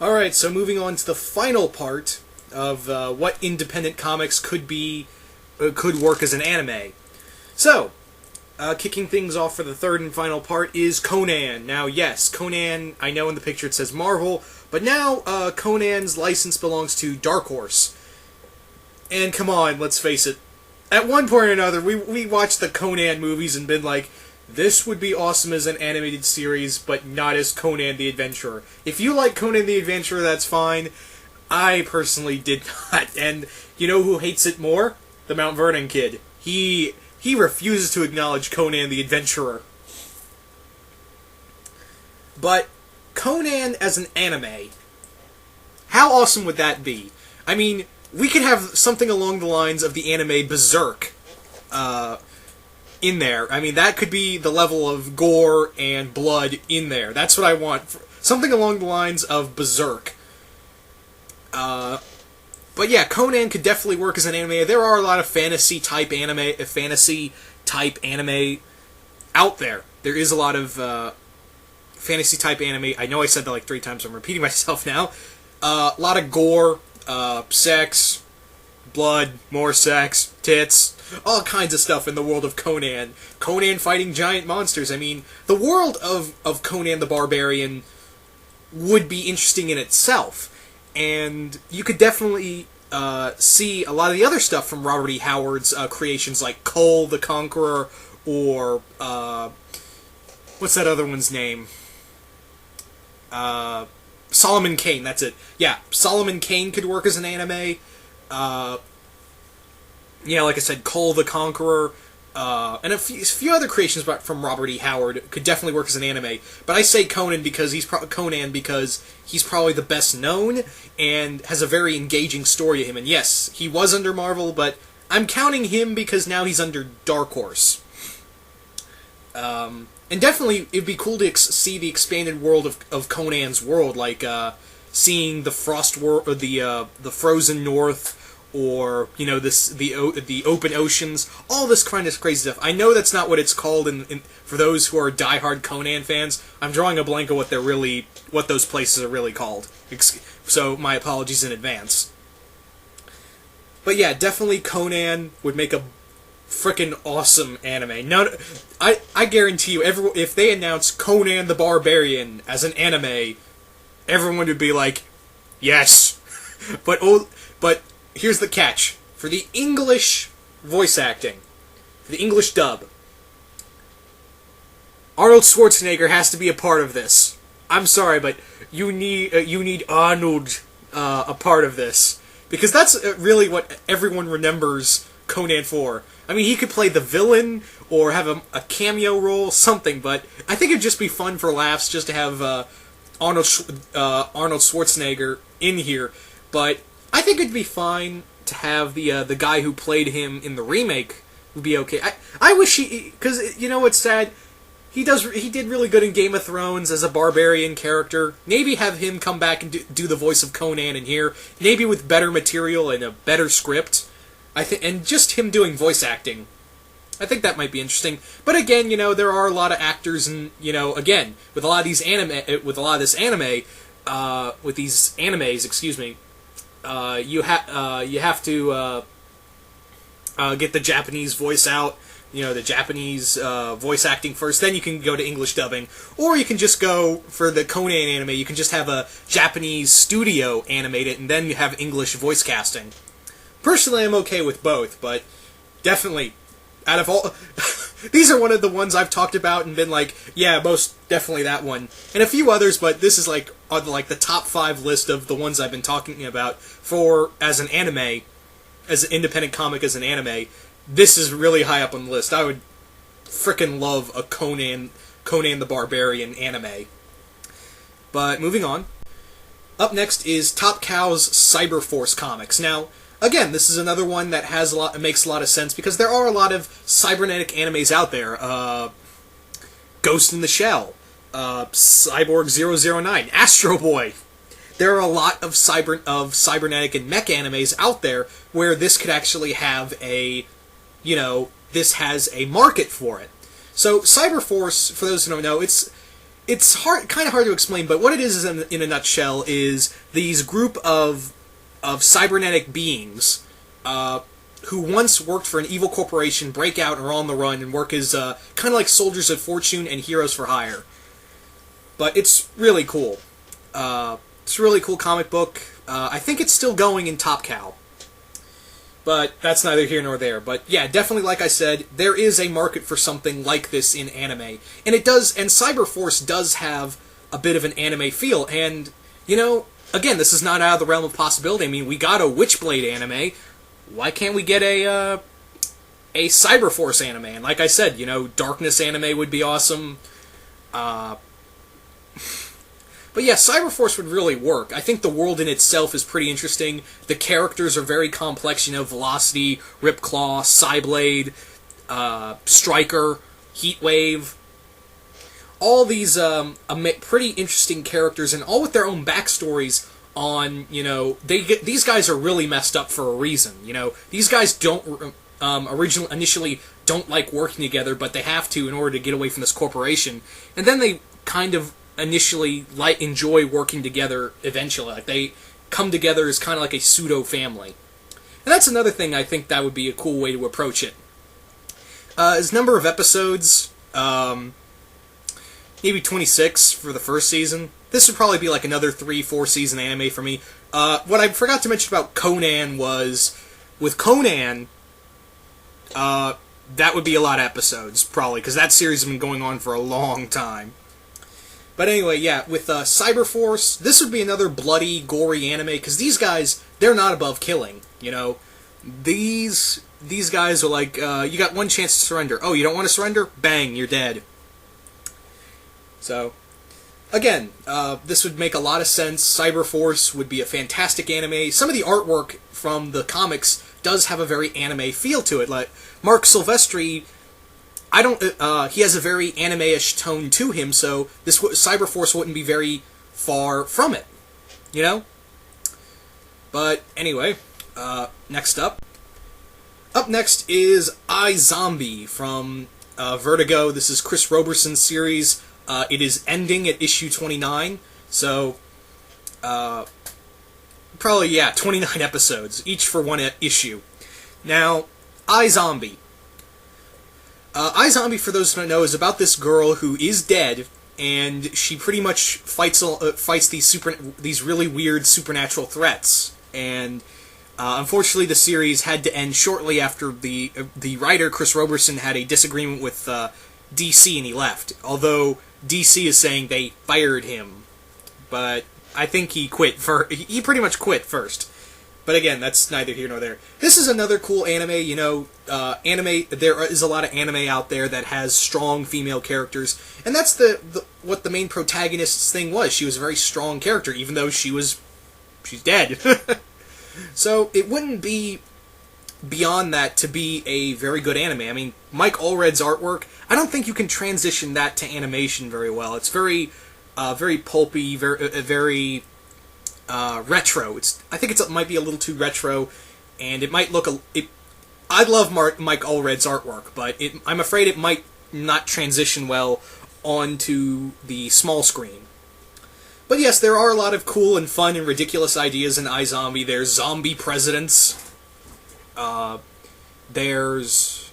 Alright, so moving on to the final part of what independent comics could work as an anime. So, kicking things off for the third and final part is Conan. Now, yes, Conan, I know in the picture it says Marvel, but now Conan's license belongs to Dark Horse. And come on, let's face it, at one point or another, we watched the Conan movies and been like, this would be awesome as an animated series, but not as Conan the Adventurer. If you like Conan the Adventurer, that's fine. I personally did not. And you know who hates it more? The Mount Vernon kid. He refuses to acknowledge Conan the Adventurer. But Conan as an anime, how awesome would that be? I mean, we could have something along the lines of the anime Berserk in there. I mean, that could be the level of gore and blood in there. That's what I want. Something along the lines of Berserk. But yeah, Conan could definitely work as an anime. There are a lot of fantasy type anime out there. There is a lot of fantasy type anime. I know I said that like 3 times, so I'm repeating myself now. A lot of gore, sex, blood, more sex, tits, all kinds of stuff in the world of Conan. Conan fighting giant monsters. I mean, the world of Conan the Barbarian would be interesting in itself. And you could definitely see a lot of the other stuff from Robert E. Howard's creations, like Kull the Conqueror, or what's that other one's name? Solomon Kane, that's it. Yeah, Solomon Kane could work as an anime. Yeah, like I said, Kull the Conqueror, and a few other creations from Robert E. Howard could definitely work as an anime. But I say Conan because he's probably the best known and has a very engaging story to him. And yes, he was under Marvel, but I'm counting him because now he's under Dark Horse. And definitely, it'd be cool to see the expanded world of Conan's world, like seeing the Frost world, or the Frozen North, or the open oceans, all this kind of crazy stuff. I know that's not what it's called for those who are diehard Conan fans. I'm drawing a blank of what those places are really called. So my apologies in advance. But yeah, definitely Conan would make a frickin' awesome anime. I guarantee you, if they announce Conan the Barbarian as an anime, everyone would be like, yes. But here's the catch. For the English voice acting, for the English dub, Arnold Schwarzenegger has to be a part of this. I'm sorry, but you need Arnold a part of this. Because that's really what everyone remembers Conan for. I mean, he could play the villain, or have a cameo role, something, but I think it'd just be fun for laughs just to have Arnold Schwarzenegger in here. But I think it'd be fine to have the guy who played him in the remake would be okay. I wish because you know what's sad? He did really good in Game of Thrones as a barbarian character. Maybe have him come back and do the voice of Conan in here. Maybe with better material and a better script. And just him doing voice acting. I think that might be interesting. But again, there are a lot of actors, and again, with a lot of these with these animes, excuse me, you have to get the Japanese voice out, the Japanese voice acting first, then you can go to English dubbing. Or you can just go, for the Conan anime, you can just have a Japanese studio animate it, and then you have English voice casting. Personally, I'm okay with both, but definitely, out of all... these are one of the ones I've talked about and been like, yeah, most definitely that one. And a few others, but this is like on the top 5 list of the ones I've been talking about as an anime, as an independent comic, as an anime. This is really high up on the list. I would frickin' love a Conan the Barbarian anime. But moving on. Up next is Top Cow's Cyberforce comics. Now, again, this is another one that makes a lot of sense, because there are a lot of cybernetic animes out there. Ghost in the Shell, Cyborg 009, Astro Boy. There are a lot of cybernetic and mech animes out there where this could actually have this has a market for it. So Cyberforce, for those who don't know, it's it's kind of hard to explain, but what it is in a nutshell is these group of cybernetic beings who once worked for an evil corporation break out and are on the run and work as kind of like soldiers of fortune and heroes for hire. But it's really cool. It's a really cool comic book. I think it's still going in Top Cow. But that's neither here nor there. But yeah, definitely, like I said, there is a market for something like this in anime. And it does, and Cyberforce does have a bit of an anime feel. And, you know, again, this is not out of the realm of possibility. I mean, we got a Witchblade anime. Why can't we get a Cyberforce anime? And like I said, you know, Darkness anime would be awesome. But yeah, Cyberforce would really work. I think the world in itself is pretty interesting. The characters are very complex, you know, Velocity, Ripclaw, Psyblade, Striker, Heatwave. All these pretty interesting characters, and all with their own backstories on, you know, these guys are really messed up for a reason. You know, these guys don't initially don't like working together, but they have to in order to get away from this corporation. And then they kind of initially enjoy working together eventually. Like, they come together as kind of like a pseudo-family. And that's another thing I think that would be a cool way to approach it. His number of episodes, maybe 26 for the first season. This would probably be like another 3-4 season anime for me. What I forgot to mention about Conan was, with Conan, that would be a lot of episodes, probably, because that series has been going on for a long time. But anyway, yeah, with Cyberforce, this would be another bloody, gory anime, because these guys, they're not above killing, you know? These guys are like, you got one chance to surrender. Oh, you don't want to surrender? Bang, you're dead. So, again, this would make a lot of sense. Cyberforce would be a fantastic anime. Some of the artwork from the comics does have a very anime feel to it. Like, Mark Silvestri, he has a very anime-ish tone to him, so this Cyberforce wouldn't be very far from it, you know? But anyway, next up. Up next is iZombie from Vertigo. This is Chris Roberson's series. It is ending at issue 29, so probably, yeah, 29 episodes, each for one issue. Now, iZombie. iZombie, for those who don't know, is about this girl who is dead, and she pretty much fights these really weird supernatural threats. And unfortunately, the series had to end shortly after the writer Chris Roberson had a disagreement with DC and he left. Although DC is saying they fired him, but I think he quit. He pretty much quit first. But again, that's neither here nor there. This is another cool anime, you know, there is a lot of anime out there that has strong female characters, and that's what the main protagonist's thing was. She was a very strong character, even though she's dead. So, it wouldn't be beyond that to be a very good anime. I mean, Mike Allred's artwork, I don't think you can transition that to animation very well. It's very pulpy, very retro. I think it might be a little too retro, and it might look I love Mike Allred's artwork, but I'm afraid it might not transition well onto the small screen. But yes, there are a lot of cool and fun and ridiculous ideas in iZombie. There's zombie presidents. There's...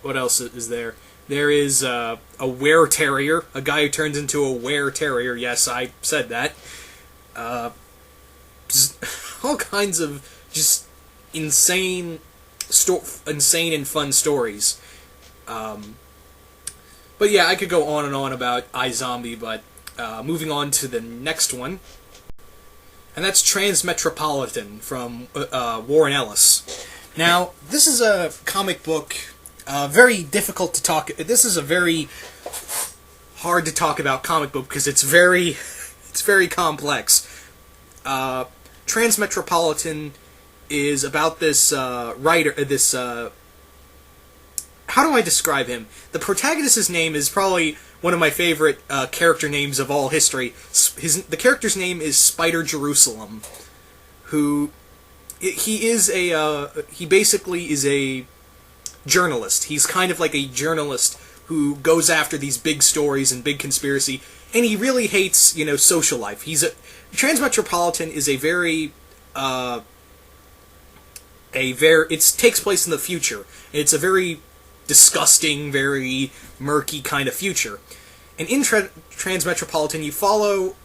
What else is there? There is a were-terrier, a guy who turns into a were-terrier. Yes, I said that. All kinds of just insane and fun stories. But yeah, I could go on and on about iZombie, but moving on to the next one. And that's Transmetropolitan from Warren Ellis. Now, this is a comic book, very difficult to talk... This is a very hard to talk about comic book because it's very complex. Transmetropolitan is about this writer, how do I describe him? The protagonist's name is probably one of my favorite character names of all history. The character's name is Spider Jerusalem, who he basically is a journalist. He's kind of like a journalist who goes after these big stories and big conspiracy, and he really hates, social life. Transmetropolitan is it takes place in the future. It's a very disgusting, very murky kind of future. And in Transmetropolitan, you follow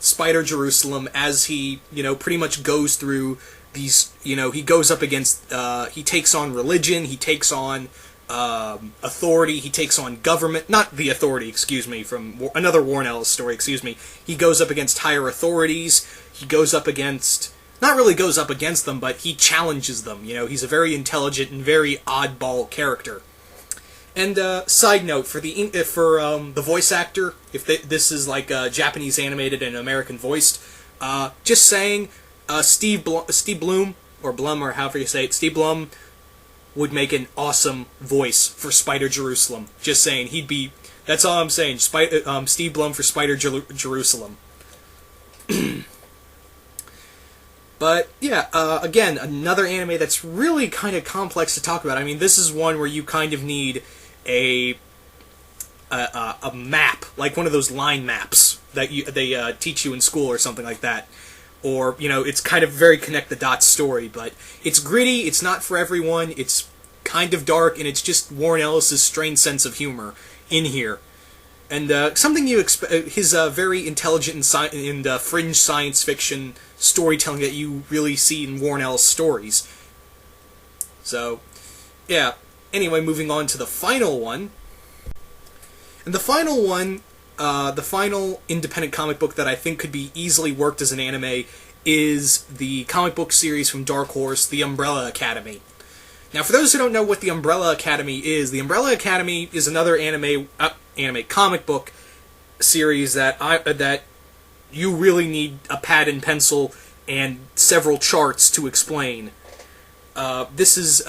Spider Jerusalem as he, pretty much goes through these, he goes up against, he takes on religion, he takes on authority, he takes on government, not the authority, from another Warren Ellis story, he goes up against higher authorities, he goes up against, not really goes up against them, but he challenges them, he's a very intelligent and very oddball character. And side note, for the voice actor, if this is like Japanese animated and American voiced, just saying, Steve Blum, or Blum, or however you say it, Steve Blum would make an awesome voice for Spider Jerusalem. Just saying, that's all I'm saying, Steve Blum for Spider Jerusalem. But, yeah, again, another anime that's really kind of complex to talk about. I mean, this is one where you kind of need a map, like one of those line maps that they teach you in school or something like that. Or, it's kind of very connect-the-dots story, but it's gritty, it's not for everyone, it's kind of dark, and it's just Warren Ellis' strange sense of humor in here. And something you expect, his very intelligent and fringe science fiction storytelling that you really see in Warren Ellis stories. So, yeah. Anyway, moving on to the final one. And the final one, the final independent comic book that I think could be easily worked as an anime is the comic book series from Dark Horse, The Umbrella Academy. Now, for those who don't know what The Umbrella Academy is, The Umbrella Academy is another anime comic book series that you really need a pad and pencil and several charts to explain. This is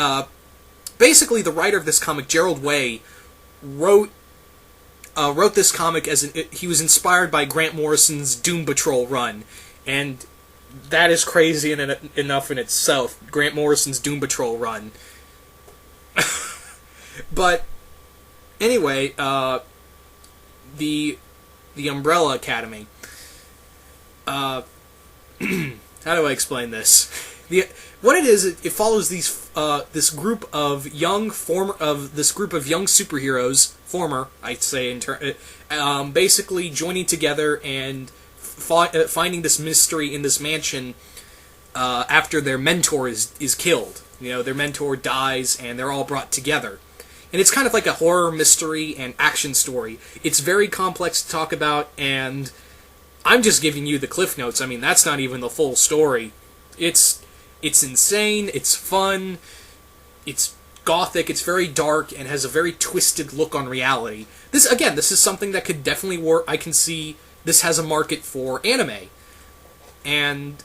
basically the writer of this comic, Gerald Way, wrote this comic he was inspired by Grant Morrison's Doom Patrol run, and that is crazy enough in itself. Grant Morrison's Doom Patrol run. But anyway, the Umbrella Academy. How do I explain this? What it is, it follows this group of young superheroes, I'd say, basically joining together and finding this mystery in this mansion after their mentor is killed. Their mentor dies, and they're all brought together. And it's kind of like a horror, mystery, and action story. It's very complex to talk about, and I'm just giving you the cliff notes. I mean, that's not even the full story. It's insane, it's fun, it's gothic, it's very dark, and has a very twisted look on reality. This is something that could definitely work. I can see this has a market for anime. And,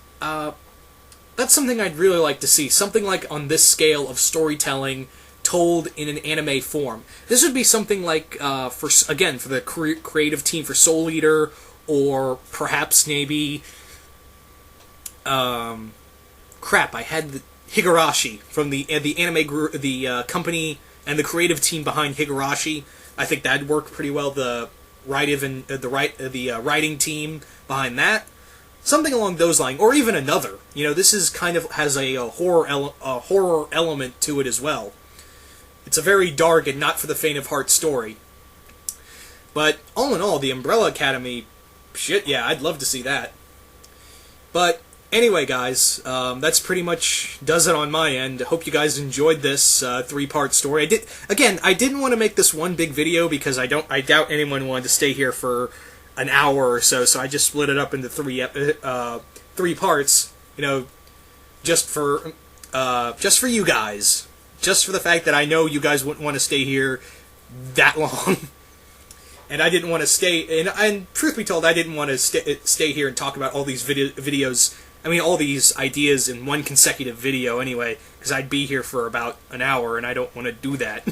that's something I'd really like to see. Something like on this scale of storytelling told in an anime form. This would be something like, for the creative team for Soul Eater, or perhaps maybe, I had the Higurashi from the anime group, the company and the creative team behind Higurashi. I think that'd work pretty well. The writing team behind that, something along those lines, or even another. This is kind of has a horror element to it as well. It's a very dark and not for the faint of heart story. But all in all, the Umbrella Academy, shit, yeah, I'd love to see that. But anyway, guys, that's pretty much does it on my end. I hope you guys enjoyed this 3-part story. I didn't want to make this one big video because I doubt anyone wanted to stay here for an hour or so. So I just split it up into 3 parts. Just for you guys, just for the fact that I know you guys wouldn't want to stay here that long. And I didn't want to stay, and truth be told, I didn't want to stay here and talk about all these videos. I mean, all these ideas in one consecutive video anyway, because I'd be here for about an hour, and I don't want to do that.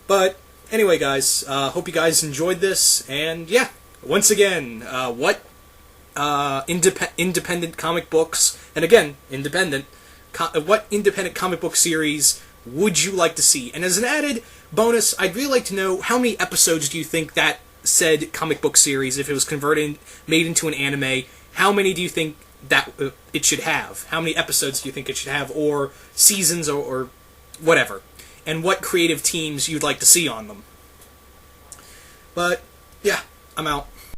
But anyway, guys, hope you guys enjoyed this, and yeah, once again, what independent comic books, and again, what independent comic book series would you like to see? And as an added bonus, I'd really like to know how many episodes do you think that said comic book series, if it was converted, made into an anime, how many do you think that it should have? How many episodes do you think it should have, or seasons, or whatever? And what creative teams you'd like to see on them? But, yeah, I'm out.